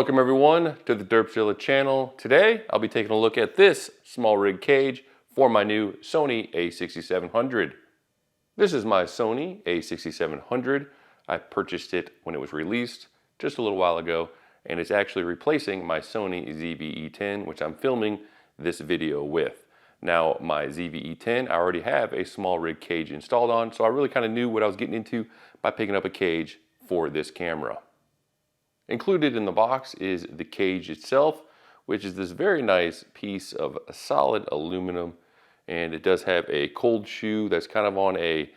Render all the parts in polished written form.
Welcome everyone to the Derpzilla channel. Today I'll be taking a look at this Smallrig cage for my new Sony A6700. This is my Sony A6700. I purchased it when it was released just a little while ago, and it's actually replacing my Sony ZV-E10, which I'm filming this video with. Now my ZV-E10, I already have a Smallrig cage installed on, so I really kind of knew what I was getting into by picking up a cage for this camera. Included in the box is the cage itself, which is this very nice piece of solid aluminum, and it does have a cold shoe that's kind of on a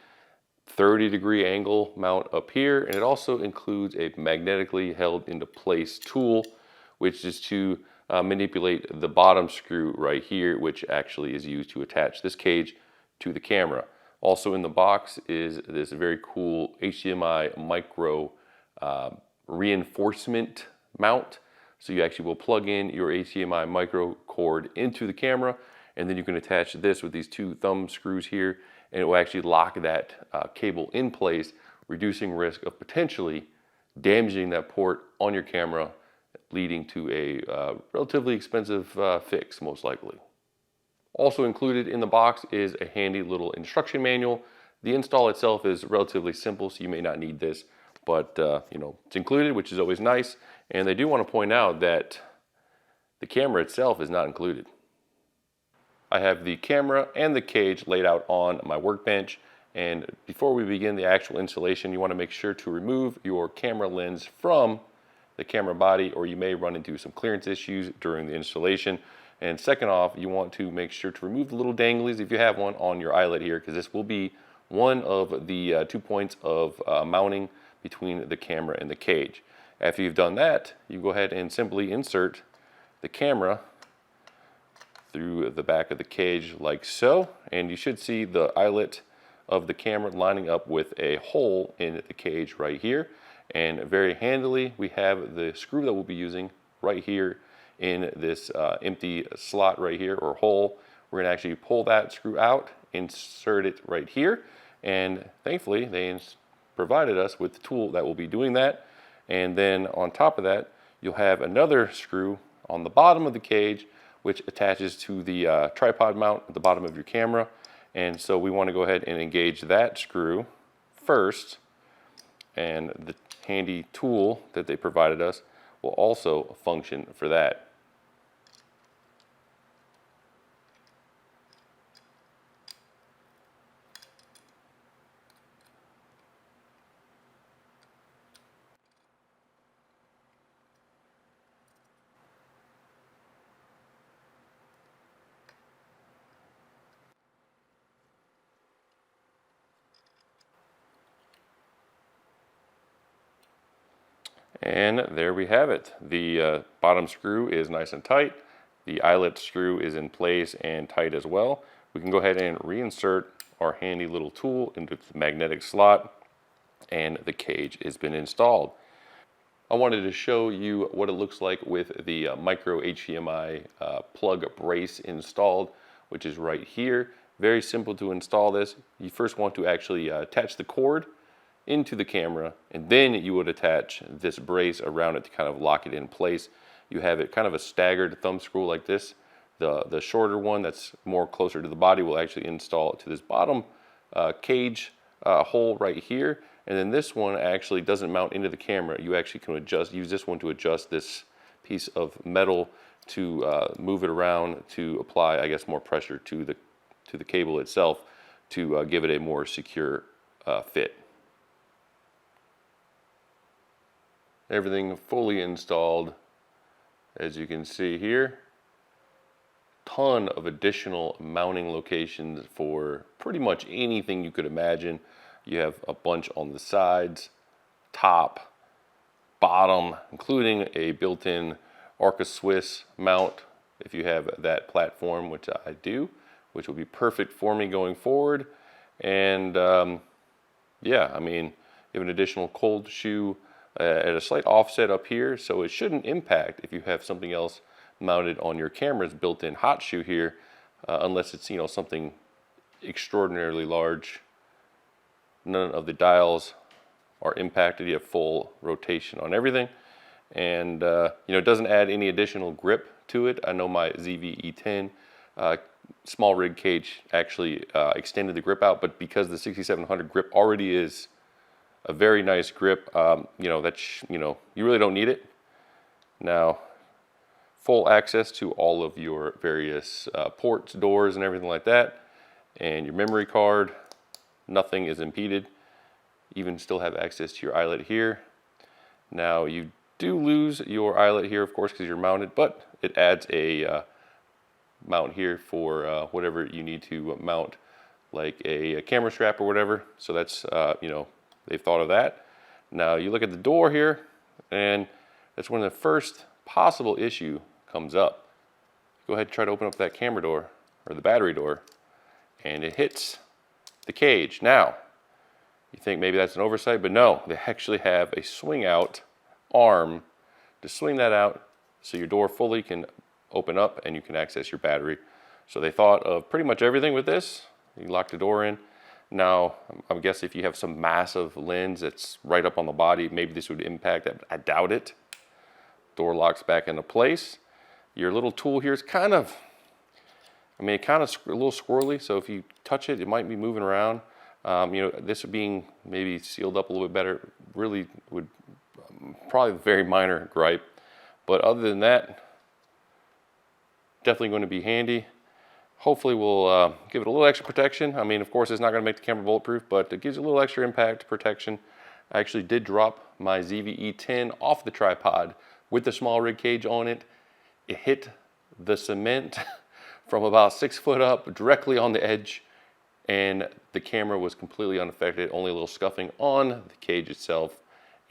30-degree angle mount up here, and it also includes a magnetically held into place tool, which is to manipulate the bottom screw right here, which actually is used to attach this cage to the camera. Also in the box is this very cool HDMI micro reinforcement mount. So you actually will plug in your HDMI micro cord into the camera, and then you can attach this with these two thumb screws here, and it will actually lock that cable in place, reducing risk of potentially damaging that port on your camera, leading to a relatively expensive fix, most likely. Also included in the box is a handy little instruction manual. The install itself is relatively simple, so you may not need this, but you know, it's included, which is always nice. And they do want to point out that the camera itself is not included. I have the camera and the cage laid out on my workbench, and before we begin the actual installation, you want to make sure to remove your camera lens from the camera body, or you may run into some clearance issues during the installation. And second off, you want to make sure to remove the little danglies, if you have one, on your eyelet here, because this will be one of the 2 points of mounting between the camera and the cage. After you've done that, you go ahead and simply insert the camera through the back of the cage like so, and you should see the eyelet of the camera lining up with a hole in the cage right here. And very handily, we have the screw that we'll be using right here in this empty slot right here, or hole. We're going to actually pull that screw out, insert it right here, and thankfully they provided us with the tool that will be doing that. And then on top of that, you'll have another screw on the bottom of the cage, which attaches to the tripod mount at the bottom of your camera. And so we want to go ahead and engage that screw first, and the handy tool that they provided us will also function for that. And there we have it. The bottom screw is nice and tight. The eyelet screw is in place and tight as well. We can go ahead and reinsert our handy little tool into the magnetic slot, and the cage has been installed. I wanted to show you what it looks like with the micro HDMI plug brace installed, which is right here. Very simple to install this. You first want to actually attach the cord into the camera, and then you would attach this brace around it to kind of lock it in place. You have it kind of a staggered thumb screw like this. The shorter one that's more closer to the body will actually install it to this bottom cage hole right here, and then this one actually doesn't mount into the camera. You actually can use this one to adjust this piece of metal to move it around to apply, I guess, more pressure to the cable itself to give it a more secure fit. Everything fully installed, as you can see here. Ton of additional mounting locations for pretty much anything you could imagine. You have a bunch on the sides, top, bottom, including a built-in Arca-Swiss mount if you have that platform, which I do, which will be perfect for me going forward. And yeah, I mean, you have an additional cold shoe at a slight offset up here, so it shouldn't impact if you have something else mounted on your camera's built-in hot shoe here, unless it's, you know, something extraordinarily large. None of the dials are impacted. You have full rotation on everything. and you know, it doesn't add any additional grip to it. I know my ZV-E10 Smallrig cage actually extended the grip out, but because the 6700 grip already is a very nice grip, you know, you really don't need it. Now, full access to all of your various ports, doors, and everything like that, and your memory card, nothing is impeded. Even still have access to your eyelet here. Now, you do lose your eyelet here, of course, because you're mounted, but it adds a mount here for whatever you need to mount, like a camera strap or whatever. So that's, you know, they've thought of that. Now, you look at the door here, and that's when the first possible issue comes up. Go ahead and try to open up that camera door, or the battery door, and it hits the cage. Now, you think maybe that's an oversight, but no, they actually have a swing out arm to swing that out so your door fully can open up and you can access your battery. So they thought of pretty much everything with this. You lock the door in. Now, I guess if you have some massive lens that's right up on the body, maybe this would impact that. I doubt it. Door locks back into place. Your little tool here is kind of, I mean, kind of a little squirrely, so if you touch it, it might be moving around. You know, this being maybe sealed up a little bit better really would probably a very minor gripe. But other than that, definitely going to be handy. Hopefully we'll give it a little extra protection. I mean, of course, it's not going to make the camera bulletproof, but it gives you a little extra impact protection. I actually did drop my ZV-E10 off the tripod with the Smallrig cage on it. It hit the cement from about 6 foot up directly on the edge, and the camera was completely unaffected, only a little scuffing on the cage itself.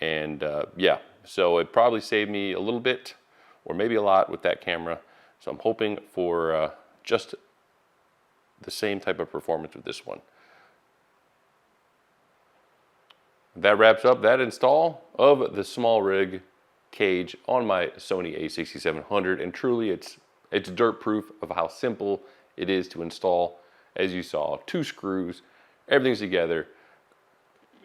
And yeah, so it probably saved me a little bit or maybe a lot with that camera. So I'm hoping for just the same type of performance with this one. That wraps up that install of the Smallrig cage on my Sony A6700, and truly it's dirt proof of how simple it is to install. As you saw, 2 screws, everything's together.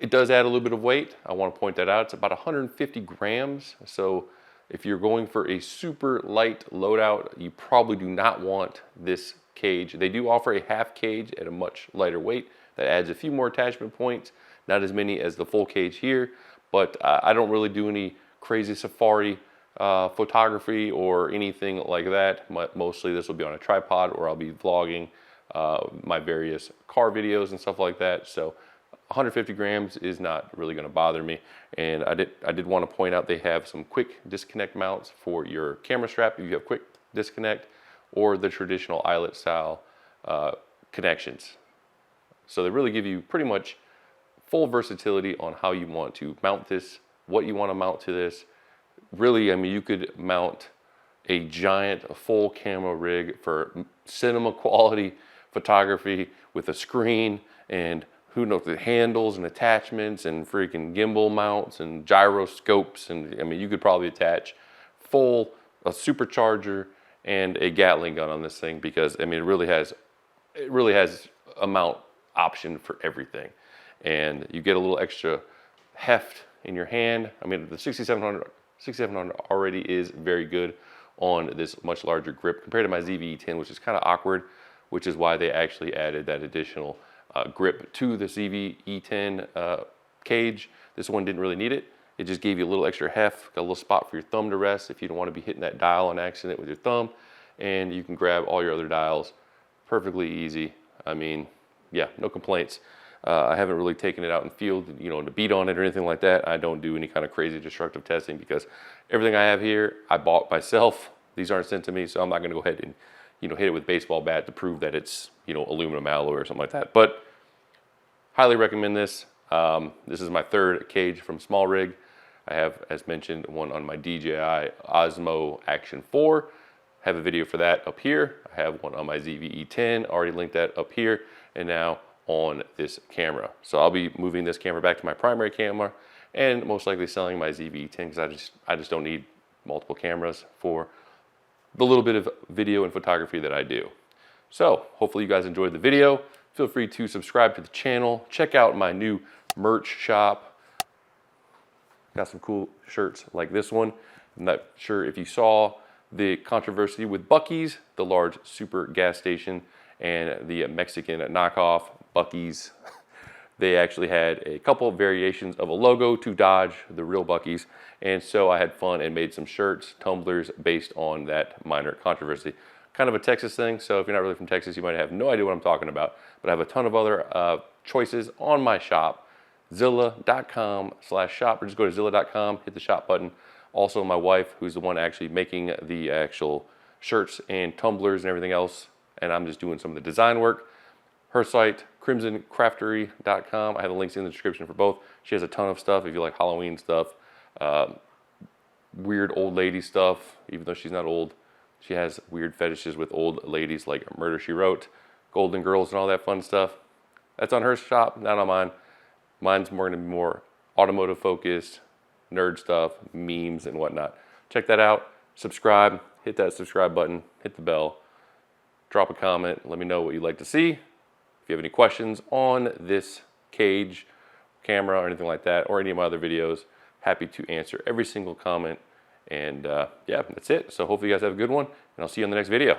It does add a little bit of weight. I want to point that out. It's about 150 grams. So if you're going for a super light loadout, you probably do not want this cage. They do offer a half cage at a much lighter weight that adds a few more attachment points, not as many as the full cage here, but I don't really do any crazy safari photography or anything like that. Mostly this will be on a tripod, or I'll be vlogging my various car videos and stuff like that. So 150 grams is not really going to bother me. And I did want to point out they have some quick disconnect mounts for your camera strap if you have quick disconnect, or the traditional eyelet style connections. So they really give you pretty much full versatility on how you want to mount this, what you want to mount to this. Really, I mean, you could mount a giant full camera rig for cinema quality photography with a screen and who knows, the handles and attachments and freaking gimbal mounts and gyroscopes. And I mean, you could probably attach a supercharger and a Gatling gun on this thing, because I mean, it really has a mount option for everything. And you get a little extra heft in your hand. I mean, the 6700 already is very good on this much larger grip compared to my ZV-E10, which is kind of awkward, which is why they actually added that additional grip to the ZV-E10 cage. This one didn't really need it. It just gave you a little extra heft, got a little spot for your thumb to rest if you don't want to be hitting that dial on accident with your thumb, and you can grab all your other dials perfectly easy. I mean, yeah, no complaints. I haven't really taken it out in the field, you know, to beat on it or anything like that. I don't do any kind of crazy destructive testing, because everything I have here, I bought myself. These aren't sent to me, so I'm not going to go ahead and, you know, hit it with a baseball bat to prove that it's, you know, aluminum alloy or something like that. But highly recommend this. This is my 3rd cage from Smallrig. I have, as mentioned, one on my DJI Osmo Action 4. I have a video for that up here. I have one on my ZV-E10, already linked that up here, and now on this camera. So I'll be moving this camera back to my primary camera, and most likely selling my ZV-E10, because I just don't need multiple cameras for the little bit of video and photography that I do. So hopefully you guys enjoyed the video. Feel free to subscribe to the channel. Check out my new merch shop. Got some cool shirts like this one. I'm not sure if you saw the controversy with Buc-ee's, the large super gas station, and the Mexican knockoff Buc-ee's. They actually had a couple of variations of a logo to dodge the real Buc-ee's, and so I had fun and made some shirts, tumblers based on that minor controversy. Kind of a Texas thing, so if you're not really from Texas, you might have no idea what I'm talking about, but I have a ton of other choices on my shop, Zilla.com/shop, or just go to Zilla.com, hit the shop button. Also, my wife, who's the one actually making the actual shirts and tumblers and everything else, and I'm just doing some of the design work. Her site, crimsoncraftery.com. I have the links in the description for both. She has a ton of stuff if you like Halloween stuff, weird old lady stuff, even though she's not old. She has weird fetishes with old ladies like Murder, She Wrote, Golden Girls, and all that fun stuff. That's on her shop, not on mine. Mine's more going to be more automotive focused, nerd stuff, memes and whatnot. Check that out. Subscribe. Hit that subscribe button. Hit the bell. Drop a comment. Let me know what you'd like to see. If you have any questions on this cage, camera, or anything like that, or any of my other videos, happy to answer every single comment. And yeah, that's it. So hopefully you guys have a good one, and I'll see you on the next video.